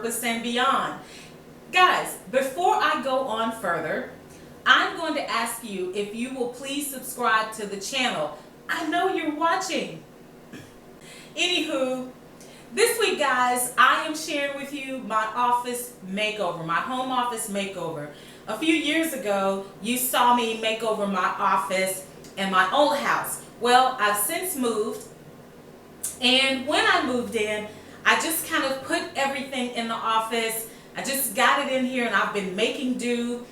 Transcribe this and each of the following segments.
Purpose and Beyond. Guys, before I go on further, I'm going to ask you if you will please subscribe to the channel. I know you're watching. Anywho, this week, guys, I am sharing with you my office makeover, my home office makeover. A few years ago, you saw me make over my office in my old house. Well, I've since moved, and when I moved in, I just kind of put everything in the office. I just got it in here and I've been making do,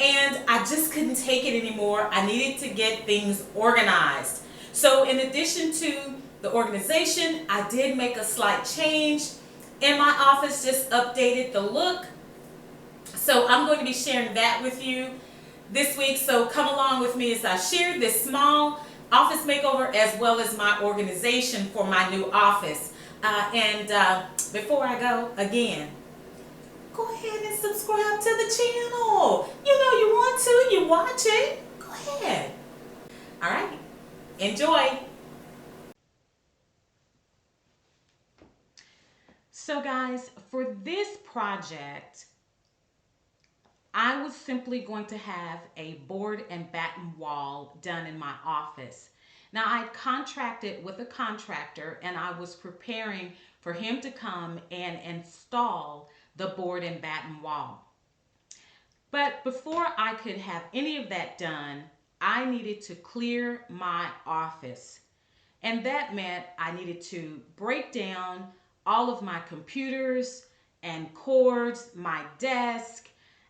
and I just couldn't take it anymore. I needed to get things organized. So in addition to the organization, I did make a slight change in my office, just updated the look. So I'm going to be sharing that with you this week. So come along with me as I share this small office makeover as well as my organization for my new office. Before I go, again, go ahead and subscribe to the channel. You know you want to, you watch it. Go ahead. All right, enjoy. So guys, for this project, I was simply going to have a board and batten wall done in my office. Now, I contracted with a contractor and I was preparing for him to come and install the board and batten wall. But before I could have any of that done, I needed to clear my office. And that meant I needed to break down all of my computers and cords, my desk,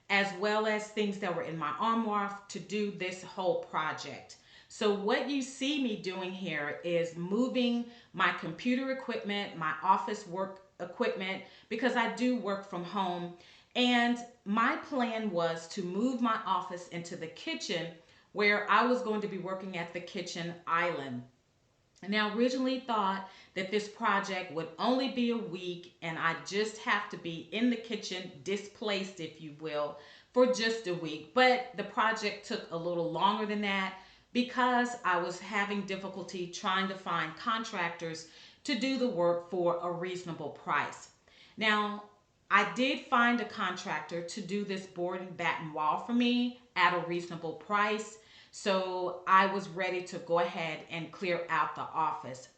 as well as things that were in my armoire to do this whole project. So what you see me doing here is moving my computer equipment, my office work equipment, because I do work from home. And my plan was to move my office into the kitchen, where I was going to be working at the kitchen island. Now, originally thought that this project would only be a week and I just have to be in the kitchen, displaced, if you will, for just a week. But the project took a little longer than that because I was having difficulty trying to find contractors to do the work for a reasonable price. Now, I did find a contractor to do this board and batten wall for me at a reasonable price. So I was ready to go ahead and clear out the office.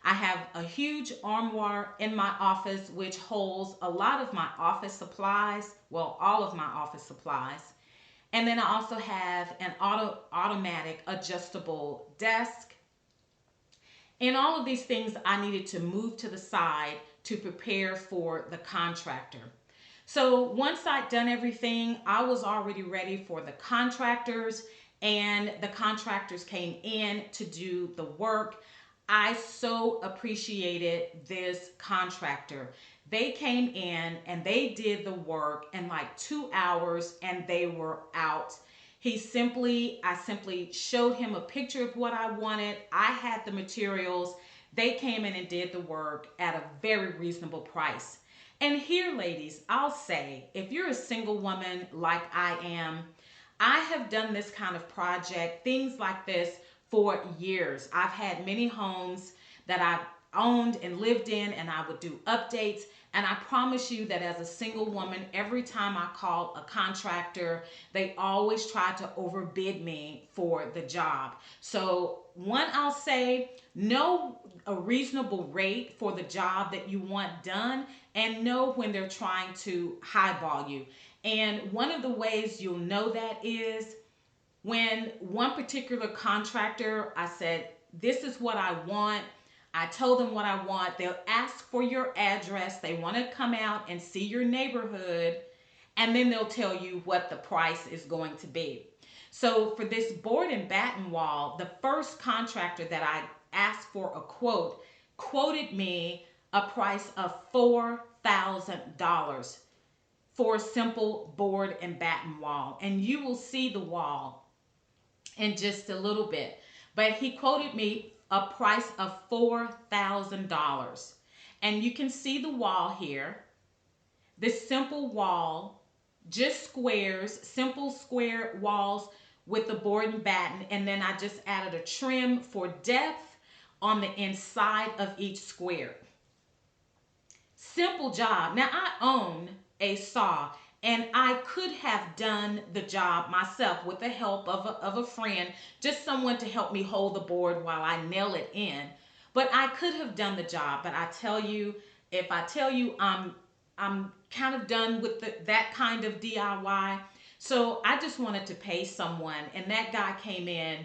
I have a huge armoire in my office which holds a lot of my office supplies, well, all of my office supplies. And then I also have an automatic adjustable desk. And all of these things I needed to move to the side to prepare for the contractor. So once I'd done everything, I was already ready for the contractors, and the contractors came in to do the work. I so appreciated this contractor. They came in and they did the work in like 2 hours and they were out. I simply showed him a picture of what I wanted. I had the materials. They came in and did the work at a very reasonable price. And here, ladies, I'll say, if you're a single woman like I am, I have done this kind of project, things like this, for years. I've had many homes that I've owned and lived in, and I would do updates. And I promise you that as a single woman, every time I call a contractor, they always try to overbid me for the job. So one, I'll say, know a reasonable rate for the job that you want done, and know when they're trying to highball you. And one of the ways you'll know that is when one particular contractor, I said, this is what I want. I told them what I want. They'll ask for your address. They want to come out and see your neighborhood. And then they'll tell you what the price is going to be. So for this board and batten wall, the first contractor that I asked for a quote quoted me a price of $4,000 for a simple board and batten wall. And you will see the wall in just a little bit. But he quoted me a price of $4,000. And you can see the wall here. This simple wall, just squares, simple square walls with the board and batten. And then I just added a trim for depth on the inside of each square. Simple job. Now I own a saw, and I could have done the job myself with the help of a friend, just someone to help me hold the board while I nail it in. But I could have done the job. But I tell you, if I tell you I'm kind of done with that kind of DIY. So I just wanted to pay someone, and that guy came in,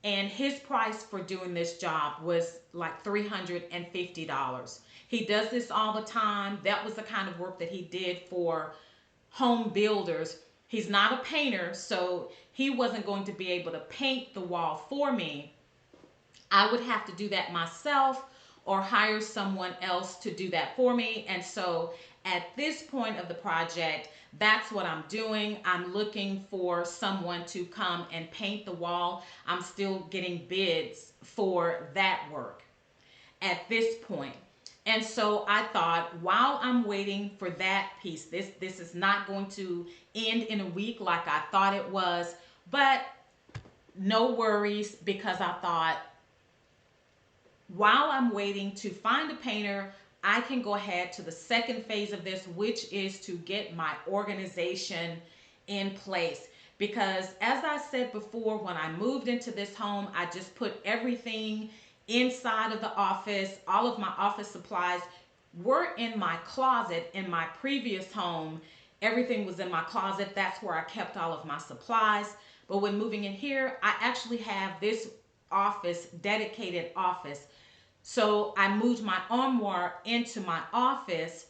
and his price for doing this job was like $350. He does this all the time. That was the kind of work that he did for home builders. He's not a painter, so he wasn't going to be able to paint the wall for me. I would have to do that myself or hire someone else to do that for me. And so at this point of the project, that's what I'm doing. I'm looking for someone to come and paint the wall. I'm still getting bids for that work at this point. And so I thought, while I'm waiting for that piece, this is not going to end in a week like I thought it was, but no worries, because I thought, while I'm waiting to find a painter, I can go ahead to the second phase of this, which is to get my organization in place. Because as I said before, when I moved into this home, I just put everything inside of the office. All of my office supplies were in my closet. In my previous home, everything was in my closet. That's where I kept all of my supplies. But when moving in here, I actually have this office, dedicated office. So I moved my armoire into my office,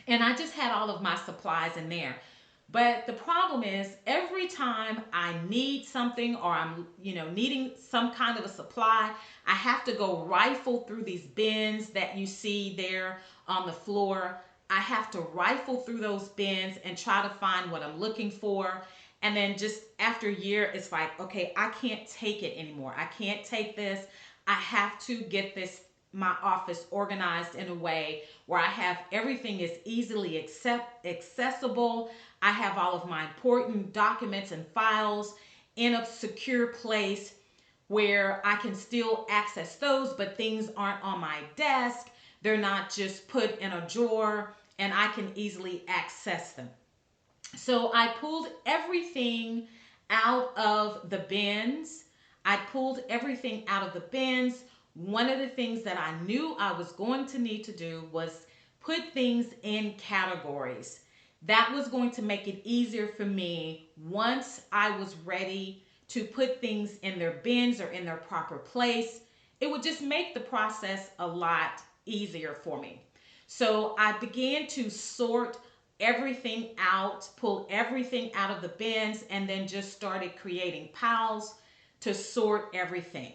and I just had all of my supplies in there. But the problem is, every time I need something, or I'm, needing some kind of a supply, I have to go rifle through these bins that you see there on the floor. I have to rifle through those bins and try to find what I'm looking for. And then just after a year, it's like, okay, I can't take it anymore. I can't take this. I have to get my office organized in a way where I have everything is easily accessible. I have all of my important documents and files in a secure place where I can still access those, but things aren't on my desk. They're not just put in a drawer, and I can easily access them. So I pulled everything out of the bins. I pulled everything out of the bins. One of the things that I knew I was going to need to do was put things in categories. That was going to make it easier for me once I was ready to put things in their bins or in their proper place. It would just make the process a lot easier for me. So I began to sort everything out, pull everything out of the bins, and then just started creating piles to sort everything.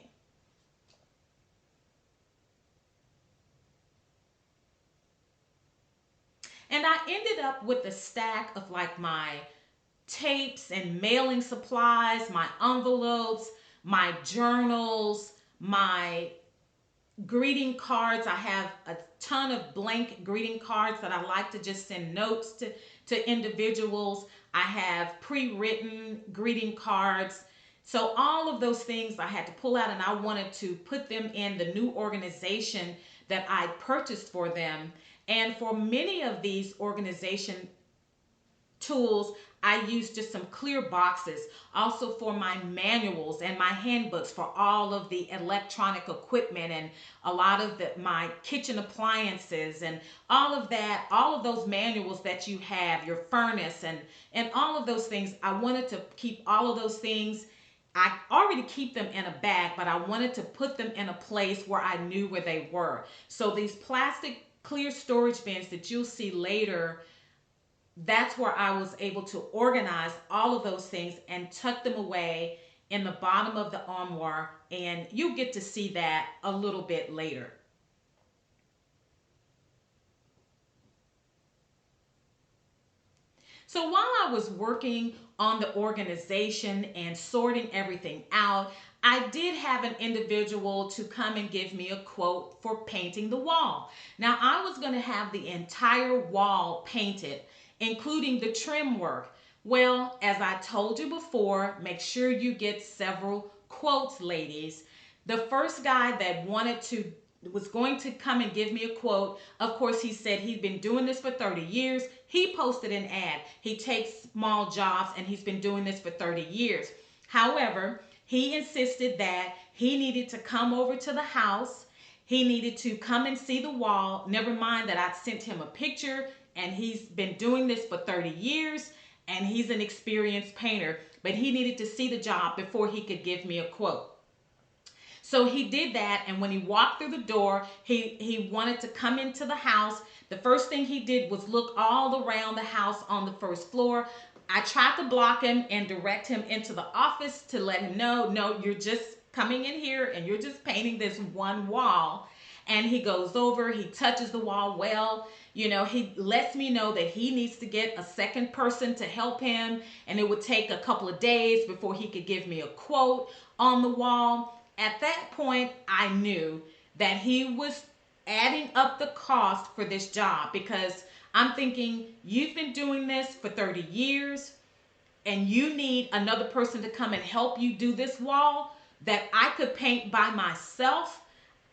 And I ended up with a stack of like my tapes and mailing supplies, my envelopes, my journals, my greeting cards. I have a ton of blank greeting cards that I like to just send notes to individuals. I have pre-written greeting cards. So all of those things I had to pull out, and I wanted to put them in the new organization that I purchased for them. And for many of these organization tools, I use just some clear boxes. Also for my manuals and my handbooks for all of the electronic equipment and a lot of my kitchen appliances and all of that, all of those manuals that you have, your furnace and all of those things. I wanted to keep all of those things. I already keep them in a bag, but I wanted to put them in a place where I knew where they were. So these plastic clear storage bins that you'll see later, that's where I was able to organize all of those things and tuck them away in the bottom of the armoire, and you'll get to see that a little bit later. So while I was working on the organization and sorting everything out, I did have an individual to come and give me a quote for painting the wall. Now I was going to have the entire wall painted, including the trim work. Well, as I told you before, make sure you get several quotes, ladies. The first guy that wanted to was going to come and give me a quote. Of course, he said he'd been doing this for 30 years. He posted an ad. He takes small jobs and he's been doing this for 30 years. However, he insisted that he needed to come over to the house. He needed to come and see the wall. Never mind that I sent him a picture and he's been doing this for 30 years and he's an experienced painter, but he needed to see the job before he could give me a quote. So he did that, and when he walked through the door, he wanted to come into the house. The first thing he did was look all around the house on the first floor. I tried to block him and direct him into the office to let him know, no, you're just coming in here and you're just painting this one wall. And he goes over, he touches the wall well. You know, he lets me know that he needs to get a second person to help him, and it would take a couple of days before he could give me a quote on the wall. At that point, I knew that he was adding up the cost for this job, because I'm thinking, you've been doing this for 30 years and you need another person to come and help you do this wall that I could paint by myself.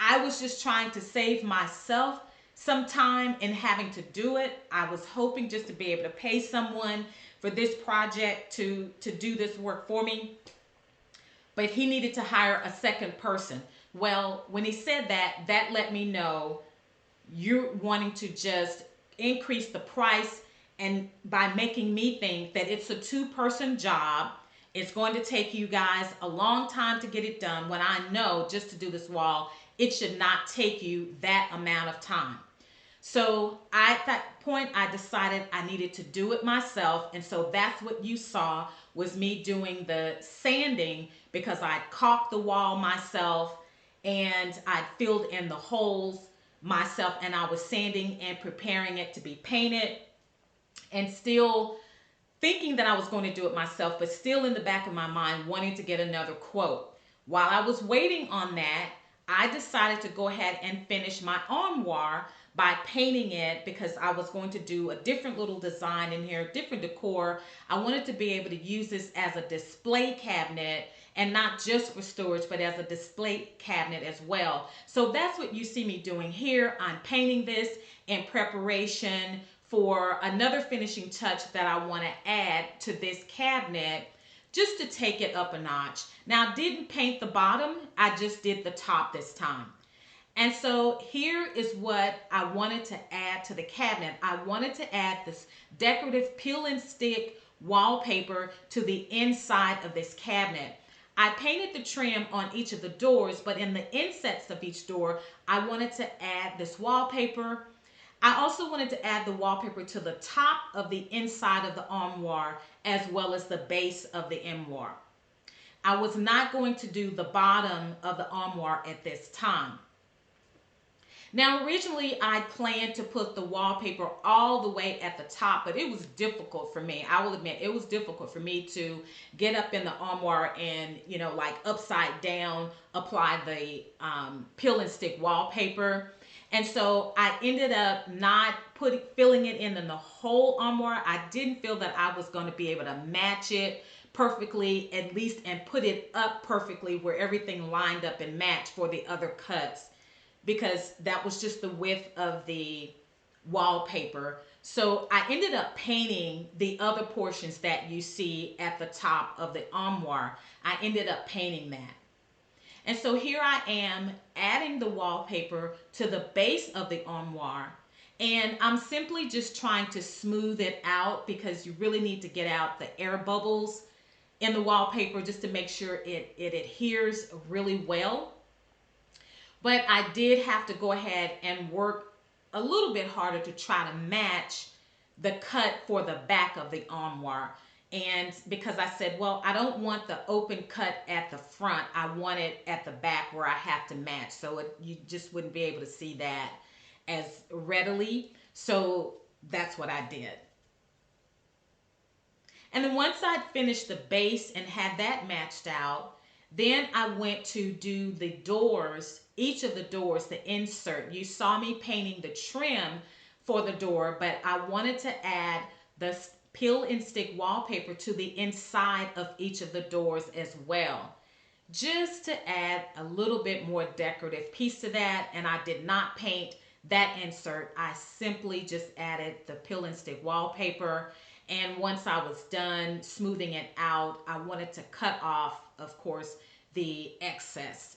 I was just trying to save myself some time in having to do it. I was hoping just to be able to pay someone for this project to do this work for me. But he needed to hire a second person. Well, when he said that, that let me know you're wanting to just increase the price, and by making me think that it's a two-person job, it's going to take you guys a long time to get it done, when I know just to do this wall, it should not take you that amount of time. So at that point, I decided I needed to do it myself. And so that's what you saw, was me doing the sanding, because I caulked the wall myself and I filled in the holes myself, and I was sanding and preparing it to be painted, and still thinking that I was going to do it myself, but still in the back of my mind wanting to get another quote. While I was waiting on that, I decided to go ahead and finish my armoire by painting it, because I was going to do a different little design in here, different decor. I wanted to be able to use this as a display cabinet, and not just for storage, but as a display cabinet as well. So that's what you see me doing here. I'm painting this in preparation for another finishing touch that I want to add to this cabinet, just to take it up a notch. Now, I didn't paint the bottom, I just did the top this time. And so here is what I wanted to add to the cabinet. I wanted to add this decorative peel and stick wallpaper to the inside of this cabinet. I painted the trim on each of the doors, but in the insets of each door, I wanted to add this wallpaper. I also wanted to add the wallpaper to the top of the inside of the armoire, as well as the base of the armoire. I was not going to do the bottom of the armoire at this time. Now, originally I planned to put the wallpaper all the way at the top, but it was difficult for me. I will admit, it was difficult for me to get up in the armoire and, you know, like upside down, apply the peel and stick wallpaper. And so I ended up not filling it in the whole armoire. I didn't feel that I was going to be able to match it perfectly, at least, and put it up perfectly where everything lined up and matched for the other cuts, because that was just the width of the wallpaper. So I ended up painting the other portions that you see at the top of the armoire. I ended up painting that. And so here I am adding the wallpaper to the base of the armoire. And I'm simply just trying to smooth it out, because you really need to get out the air bubbles in the wallpaper just to make sure it adheres really well. But I did have to go ahead and work a little bit harder to try to match the cut for the back of the armoire. And because I said, well, I don't want the open cut at the front. I want it at the back where I have to match. So you just wouldn't be able to see that as readily. So that's what I did. And then once I'd finished the base and had that matched out, then I went to do the doors, each of the doors, the insert. You saw me painting the trim for the door, but I wanted to add the peel and stick wallpaper to the inside of each of the doors as well. just to add a little bit more decorative piece to that. And I did not paint that insert. I simply just added the peel and stick wallpaper. And once I was done smoothing it out, I wanted to cut off, of course, the excess.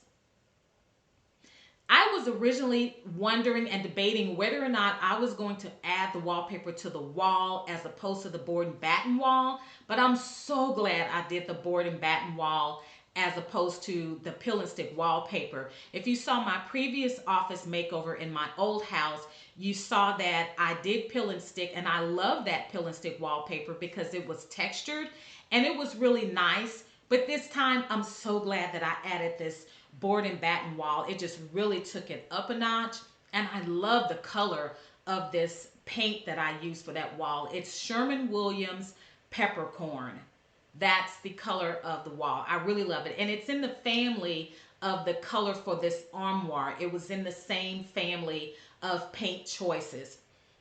I was originally wondering and debating whether or not I was going to add the wallpaper to the wall as opposed to the board and batten wall, but I'm so glad I did the board and batten wall as opposed to the peel and stick wallpaper. If you saw my previous office makeover in my old house, you saw that I did peel and stick, and I love that peel and stick wallpaper because it was textured and it was really nice. But this time, I'm so glad that I added this board and batten wall. It just really took it up a notch. And I love the color of this paint that I used for that wall. It's Sherman-Williams Peppercorn. That's the color of the wall. I really love it. And it's in the family of the color for this armoire. It was in the same family of paint choices.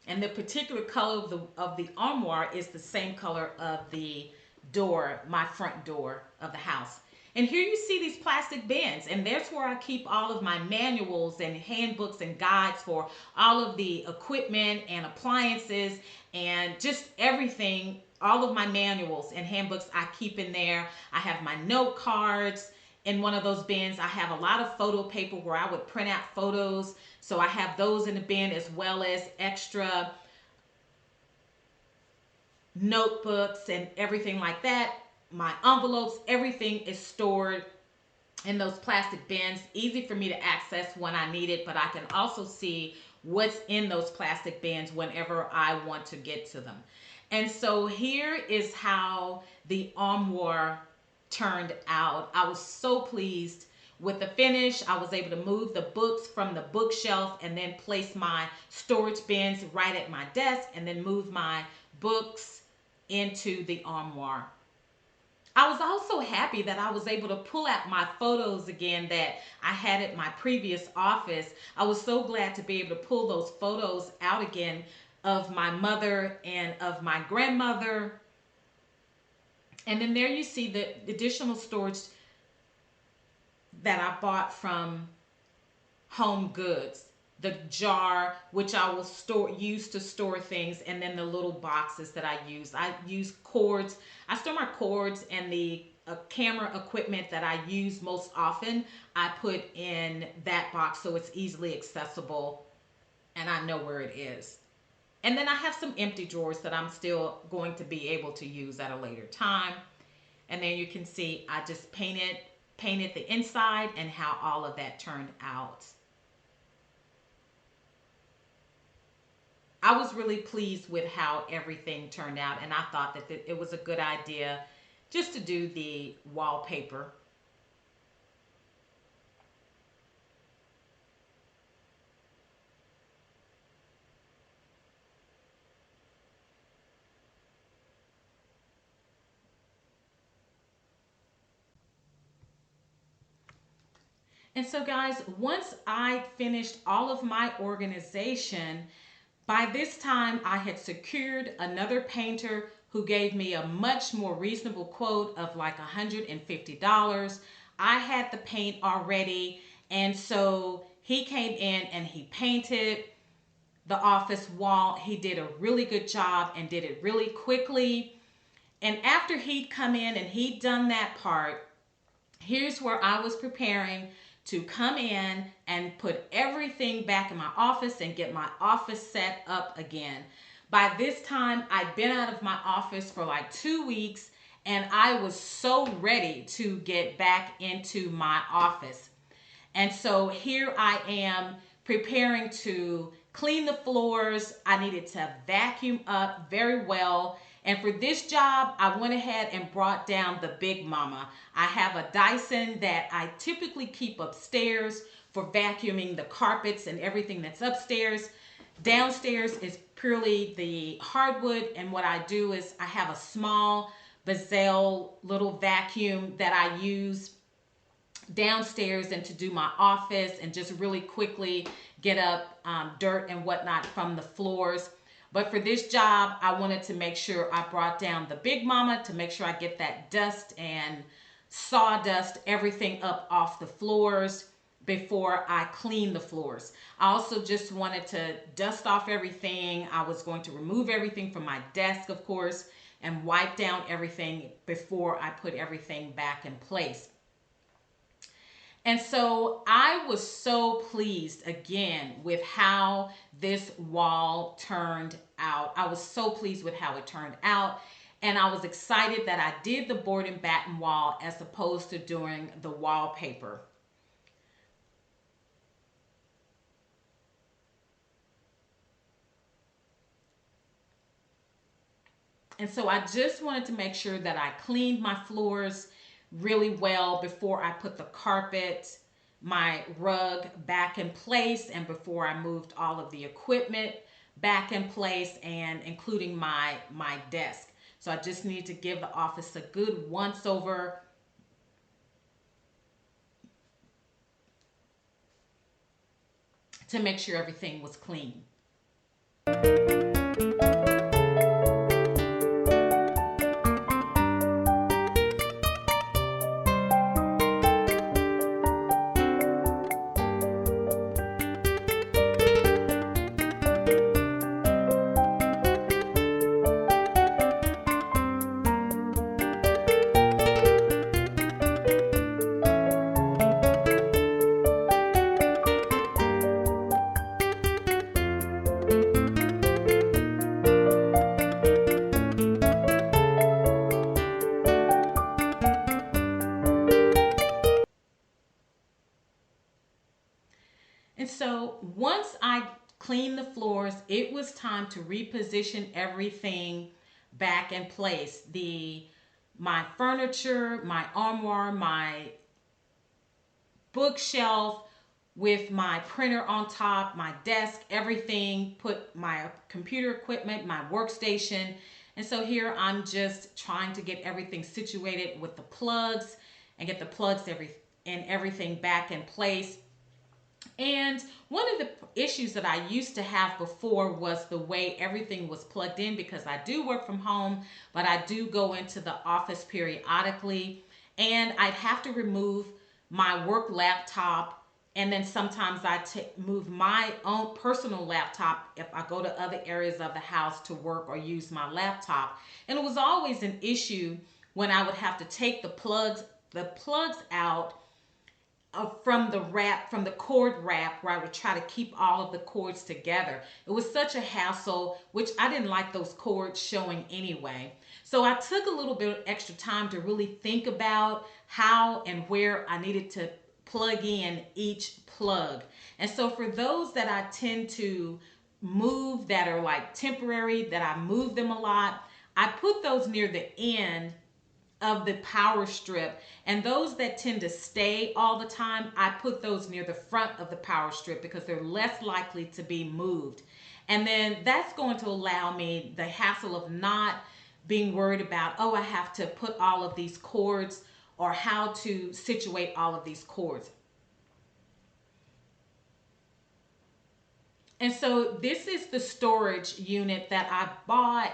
And the particular color of the armoire is the same color of the door, my front door of the house. And here you see these plastic bins, and that's where I keep all of my manuals and handbooks and guides for all of the equipment and appliances and just everything. All of my manuals and handbooks I keep in there. I have my note cards in one of those bins. I have a lot of photo paper where I would print out photos. So I have those in the bin, as well as extra notebooks and everything like that. My envelopes, everything is stored in those plastic bins. Easy for me to access when I need it, but I can also see what's in those plastic bins whenever I want to get to them. And so here is how the armoire turned out. I was so pleased with the finish. I was able to move the books from the bookshelf and then place my storage bins right at my desk and then move my books into the armoire. I was also happy that I was able to pull out my photos again that I had at my previous office. I was so glad to be able to pull those photos out again of my mother and of my grandmother. And then there you see the additional storage that I bought from Home Goods. The jar, which I will use to store things, and then the little boxes that I use. I use cords. I store my cords and the camera equipment that I use most often. I put in that box so it's easily accessible and I know where it is. And then I have some empty drawers that I'm still going to be able to use at a later time. And then you can see I just painted the inside and how all of that turned out. I was really pleased with how everything turned out, and I thought that it was a good idea just to do the wallpaper. And so guys, once I finished all of my organization, by this time I had secured another painter who gave me a much more reasonable quote of like $150. I had the paint already, and so he came in and he painted the office wall. He did a really good job and did it really quickly. And after he'd come in and he'd done that part, here's where I was preparing to come in and put everything back in my office and get my office set up again. By this time, I'd been out of my office for like 2 weeks, and I was so ready to get back into my office. And so here I am preparing to clean the floors. I needed to vacuum up very well. And for this job, I went ahead and brought down the Big Mama. I have a Dyson that I typically keep upstairs for vacuuming the carpets and everything that's upstairs. Downstairs is purely the hardwood, and what I do is I have a small Bazell little vacuum that I use downstairs and to do my office and just really quickly get up dirt and whatnot from the floors. But for this job, I wanted to make sure I brought down the Big Mama to make sure I get that dust and sawdust everything up off the floors before I clean the floors. I also just wanted to dust off everything. I was going to remove everything from my desk, of course, and wipe down everything before I put everything back in place. And so I was so pleased again with how this wall turned out. I was so pleased with how it turned out. And I was excited that I did the board and batten wall as opposed to doing the wallpaper. And so I just wanted to make sure that I cleaned my floors really well before I put the carpet, my rug back in place, and before I moved all of the equipment back in place, and including my desk. So I just need to give the office a good once over to make sure everything was clean. And so once I cleaned the floors, it was time to reposition everything back in place. My furniture, my armoire, my bookshelf with my printer on top, my desk, everything, put my computer equipment, my workstation. And so here I'm just trying to get everything situated with the plugs and get the plugs and everything back in place. And one of the issues that I used to have before was the way everything was plugged in, because I do work from home, but I do go into the office periodically, and I'd have to remove my work laptop, and then sometimes I move my own personal laptop if I go to other areas of the house to work or use my laptop. And it was always an issue when I would have to take the plugs out from the cord wrap, where I would try to keep all of the cords together. It was such a hassle, which I didn't like those cords showing anyway. So I took a little bit of extra time to really think about how and where I needed to plug in each plug. And so for those that I tend to move, that are like temporary, that I move them a lot, I put those near the end of the power strip, and those that tend to stay all the time, I put those near the front of the power strip because they're less likely to be moved. And then that's going to allow me the hassle of not being worried about, oh, I have to put all of these cords, or how to situate all of these cords. And so this is the storage unit that I bought.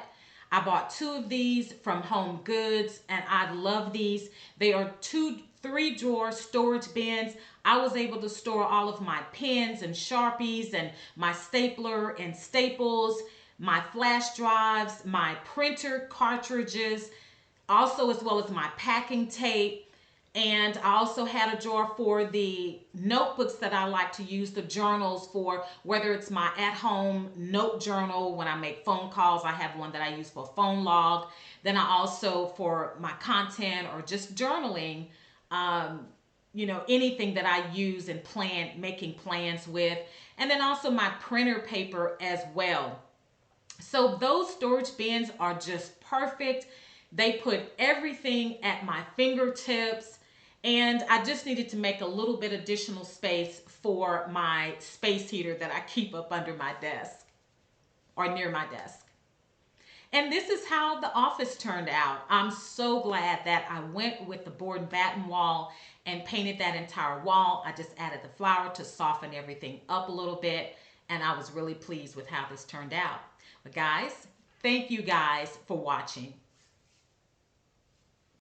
I bought 2 of these from Home Goods, and I love these. They are 3-drawer storage bins. I was able to store all of my pens and Sharpies and my stapler and staples, my flash drives, my printer cartridges, also as well as my packing tape. And I also had a drawer for the notebooks that I like to use, the journals for, whether it's my at-home note journal when I make phone calls. I have one that I use for phone log. Then I also, for my content or just journaling, anything that I use and making plans with. And then also my printer paper as well. So those storage bins are just perfect. They put everything at my fingertips. And I just needed to make a little bit additional space for my space heater that I keep up under my desk or near my desk. And this is how the office turned out. I'm so glad that I went with the board and batten wall and painted that entire wall. I just added the flour to soften everything up a little bit, and I was really pleased with how this turned out. But guys, thank you guys for watching.